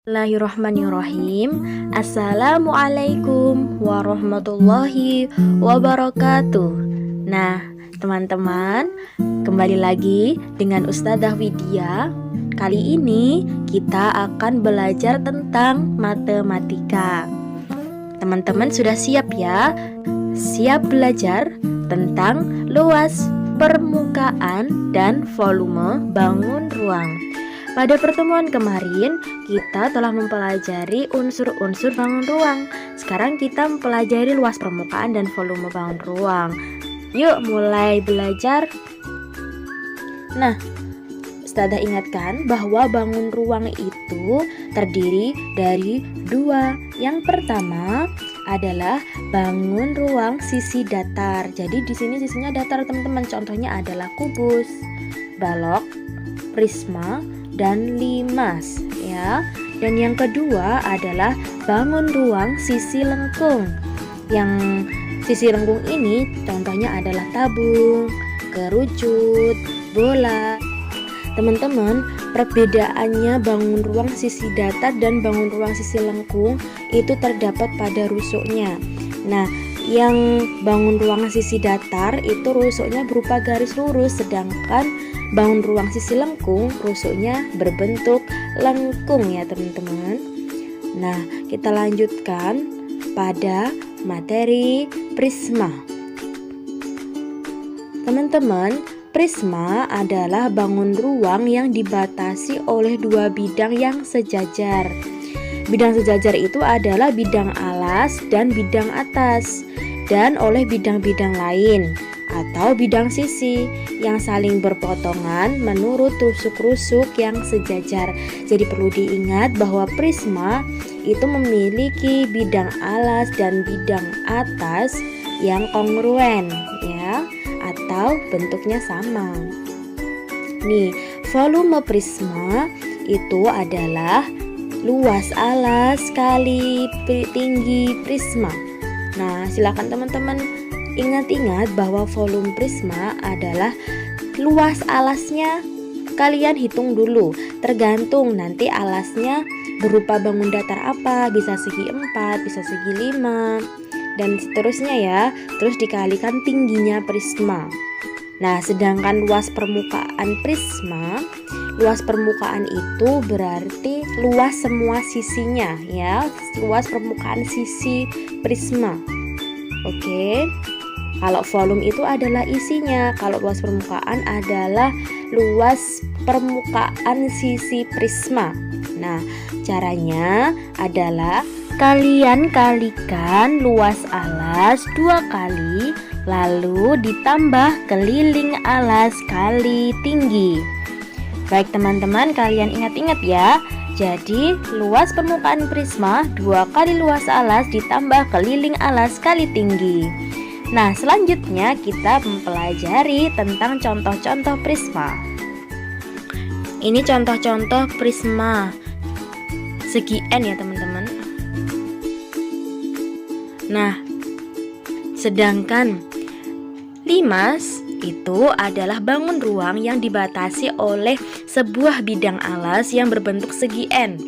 Bismillahirrahmanirrahim. Assalamualaikum warahmatullahi wabarakatuh. Nah, teman-teman, kembali lagi dengan Ustadzah Widya. Kali ini kita akan belajar tentang matematika. Teman-teman sudah siap ya? Siap belajar tentang luas, permukaan, dan volume bangun ruang. Pada pertemuan kemarin, kita telah mempelajari unsur-unsur bangun ruang. Sekarang kita mempelajari luas permukaan dan volume bangun ruang. Yuk mulai belajar. Nah, Ustadzah ingatkan bahwa bangun ruang itu terdiri dari dua. Yang pertama adalah bangun ruang sisi datar. Jadi di sini sisinya datar, teman-teman. Contohnya adalah kubus, balok, prisma, dan limas ya. Dan yang kedua adalah bangun ruang sisi lengkung. Yang sisi lengkung ini contohnya adalah tabung, kerucut, bola. Teman-teman, perbedaannya bangun ruang sisi datar dan bangun ruang sisi lengkung itu terdapat pada rusuknya. Nah, yang bangun ruang sisi datar itu rusuknya berupa garis lurus, sedangkan bangun ruang sisi lengkung rusuknya berbentuk lengkung ya teman-teman. Nah, kita lanjutkan pada materi prisma. Teman-teman, prisma adalah bangun ruang yang dibatasi oleh dua bidang yang sejajar. Bidang sejajar itu adalah bidang alas dan bidang atas, dan oleh bidang-bidang lain atau bidang sisi yang saling berpotongan menurut rusuk-rusuk yang sejajar. Jadi perlu diingat bahwa prisma itu memiliki bidang alas dan bidang atas yang kongruen ya, atau bentuknya sama. Nih, volume prisma itu adalah luas alas kali tinggi prisma. Nah, silakan teman-teman ingat-ingat bahwa volume prisma adalah luas alasnya. Kalian hitung dulu, tergantung nanti alasnya berupa bangun datar apa, bisa segi 4, bisa segi 5, dan seterusnya ya. Terus dikalikan tingginya prisma. Nah, sedangkan luas permukaan prisma, luas permukaan itu berarti luas semua sisinya ya, luas permukaan sisi prisma. Oke. Kalau volume itu adalah isinya, kalau luas permukaan adalah luas permukaan sisi prisma. Nah, caranya adalah kalian kalikan luas alas 2 kali, lalu ditambah keliling alas kali tinggi. Baik teman-teman, kalian ingat-ingat ya. Jadi luas permukaan prisma 2 kali luas alas ditambah keliling alas kali tinggi. Nah, selanjutnya kita mempelajari tentang contoh-contoh prisma. Ini contoh-contoh prisma segi N ya teman-teman. Nah, sedangkan limas itu adalah bangun ruang yang dibatasi oleh sebuah bidang alas yang berbentuk segi N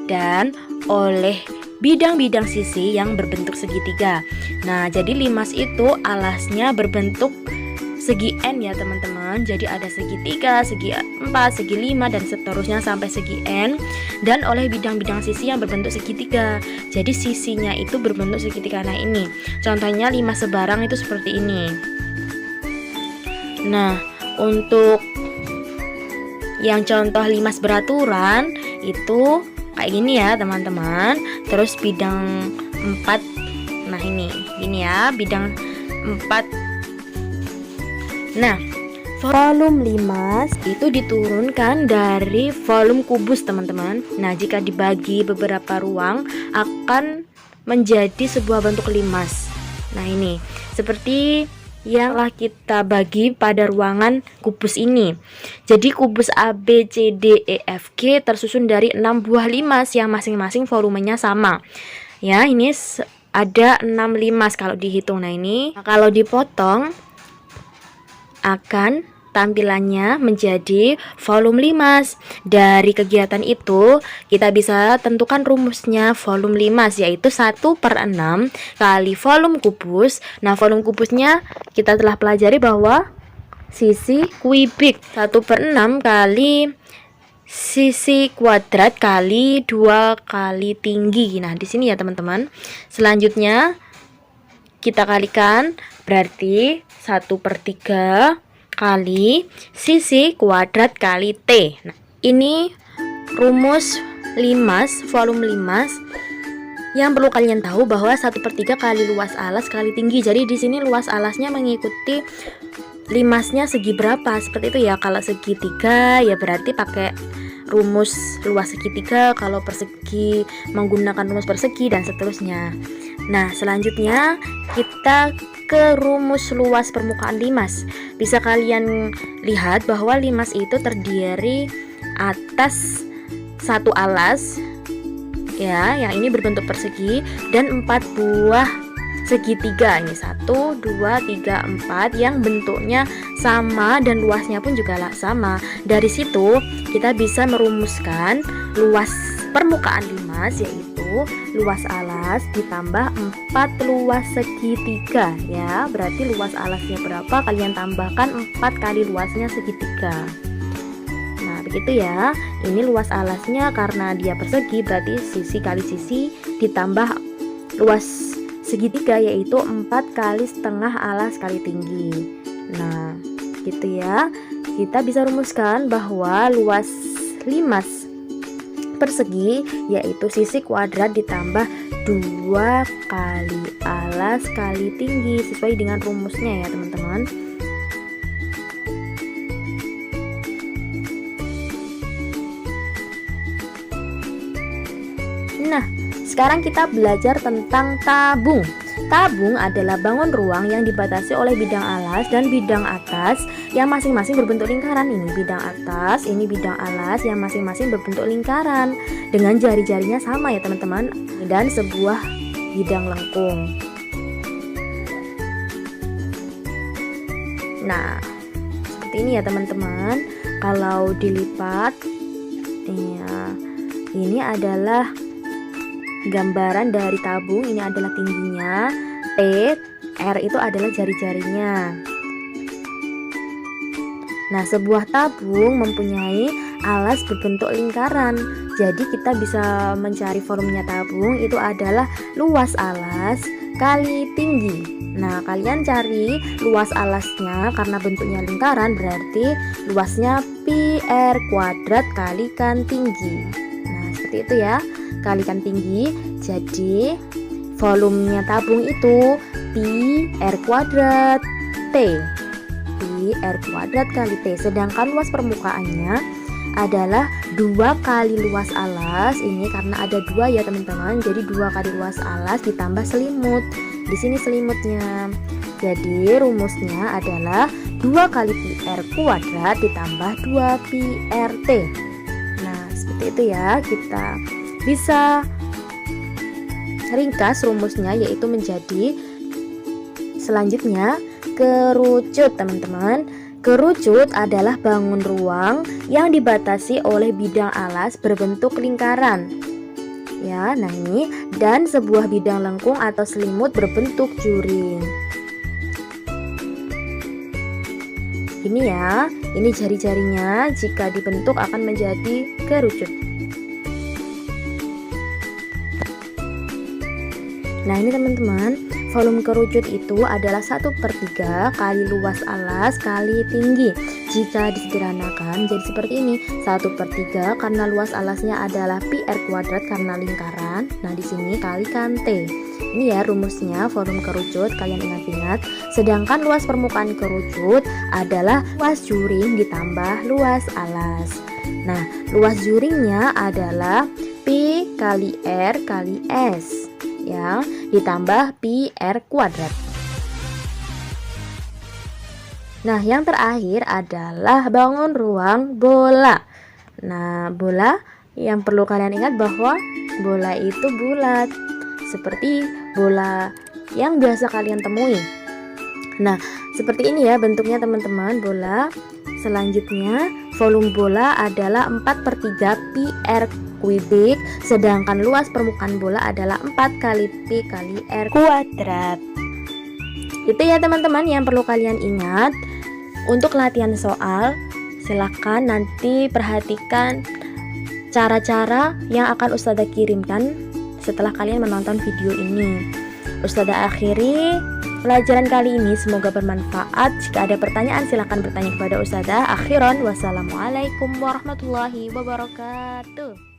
dan oleh bidang-bidang sisi yang berbentuk segitiga. Nah, jadi limas itu alasnya berbentuk segi N ya teman-teman. Jadi ada segitiga, segi 4, segi 5, dan seterusnya sampai segi N. Dan oleh bidang-bidang sisi yang berbentuk segitiga. Jadi sisinya itu berbentuk segitiga. Nah ini, contohnya limas sebarang itu seperti ini. Nah, untuk yang contoh limas beraturan itu kayak gini ya teman-teman. Terus bidang 4, nah ini ya, bidang 4. Nah, volume limas itu diturunkan dari volume kubus teman-teman. Nah, jika dibagi beberapa ruang akan menjadi sebuah bentuk limas. Nah ini, seperti yang telah kita bagi pada ruangan kubus ini. Jadi kubus A, B, C, D, E, F, G tersusun dari 6 buah limas yang masing-masing volumenya sama. Ya, ini ada 6 limas kalau dihitung. Nah ini, kalau dipotong akan tampilannya menjadi volume limas. Dari kegiatan itu kita bisa tentukan rumusnya volume limas, yaitu 1/6 kali volume kubus. Nah, volume kubusnya kita telah pelajari bahwa sisi kubik 1/6 kali sisi kuadrat kali 2 kali tinggi. Nah, di sini ya teman-teman. Selanjutnya kita kalikan, berarti 1/3 kali sisi kuadrat kali T. Nah, ini rumus limas, volume limas. Yang perlu kalian tahu bahwa 1/3 kali luas alas kali tinggi. Jadi di sini luas alasnya mengikuti limasnya segi berapa, seperti itu ya. Kalau segitiga ya berarti pakai rumus luas segitiga, kalau persegi menggunakan rumus persegi, dan seterusnya. Nah, selanjutnya kita ke rumus luas permukaan limas. Bisa kalian lihat bahwa limas itu terdiri atas satu alas ya, yang ini berbentuk persegi, dan 4 buah segitiga. Ini 1, 2, 3, 4 yang bentuknya sama dan luasnya pun juga sama. Dari situ kita bisa merumuskan luas permukaan limas, yaitu luas alas ditambah 4 luas segitiga ya. Berarti luas alasnya berapa, kalian tambahkan 4 kali luasnya segitiga. Nah, begitu ya. Ini luas alasnya karena dia persegi, berarti sisi kali sisi ditambah luas segitiga, yaitu 4 kali setengah alas kali tinggi. Nah, gitu ya. Kita bisa rumuskan bahwa luas limas persegi yaitu sisi kuadrat ditambah 2 kali alas kali tinggi, sesuai dengan rumusnya ya teman-teman. Nah, sekarang kita belajar tentang tabung. Tabung adalah bangun ruang yang dibatasi oleh bidang alas dan bidang atas yang masing-masing berbentuk lingkaran. Ini bidang atas, ini bidang alas yang masing-masing berbentuk lingkaran dengan jari-jarinya sama ya teman-teman, dan sebuah bidang lengkung. Nah, seperti ini ya teman-teman. Kalau dilipat, ya, ini adalah gambaran dari tabung. Ini adalah tingginya, T, R itu adalah jari-jarinya. Nah, sebuah tabung mempunyai alas berbentuk lingkaran. Jadi kita bisa mencari volumenya tabung itu adalah luas alas kali tinggi. Nah, kalian cari luas alasnya karena bentuknya lingkaran, berarti luasnya pi r kuadrat kalikan tinggi. Nah, seperti itu ya. Kalikan tinggi, jadi volumenya tabung itu pi r kuadrat T, pi r kuadrat kali T. Sedangkan luas permukaannya adalah 2 kali luas alas. Ini karena ada 2 ya teman-teman, jadi 2 kali luas alas ditambah selimut. Di sini selimutnya. Jadi rumusnya adalah 2 kali pi r kuadrat ditambah 2 pi r T. Nah, seperti itu ya. Kita bisa ringkas rumusnya, yaitu menjadi selanjutnya kerucut teman-teman. Kerucut adalah bangun ruang yang dibatasi oleh bidang alas berbentuk lingkaran ya, nah ini, dan sebuah bidang lengkung atau selimut berbentuk juring. Ini ya, ini jari-jarinya jika dibentuk akan menjadi kerucut. Nah, ini teman-teman, volume kerucut itu adalah 1/3 kali luas alas kali tinggi. Jika disederhanakan jadi seperti ini, 1/3 karena luas alasnya adalah pi r kuadrat karena lingkaran. Nah, di sini kalikan T. Ini ya rumusnya volume kerucut, kalian ingat-ingat. Sedangkan luas permukaan kerucut adalah luas juring ditambah luas alas. Nah, luas juringnya adalah pi kali r kali s ya, ditambah pi r kuadrat. Nah, yang terakhir adalah bangun ruang bola. Nah, bola yang perlu kalian ingat bahwa bola itu bulat, seperti bola yang biasa kalian temui. Nah, seperti ini ya bentuknya teman-teman bola. Selanjutnya, volume bola adalah 4/3 pi r kubik, sedangkan luas permukaan bola adalah 4 kali pi kali r kuadrat. Itu ya teman-teman yang perlu kalian ingat. Untuk latihan soal, silakan nanti perhatikan cara-cara yang akan Ustazah kirimkan setelah kalian menonton video ini. Ustazah akhiri pelajaran kali ini, semoga bermanfaat. Jika ada pertanyaan silahkan bertanya kepada Ustazah. Akhiran, wassalamualaikum warahmatullahi wabarakatuh.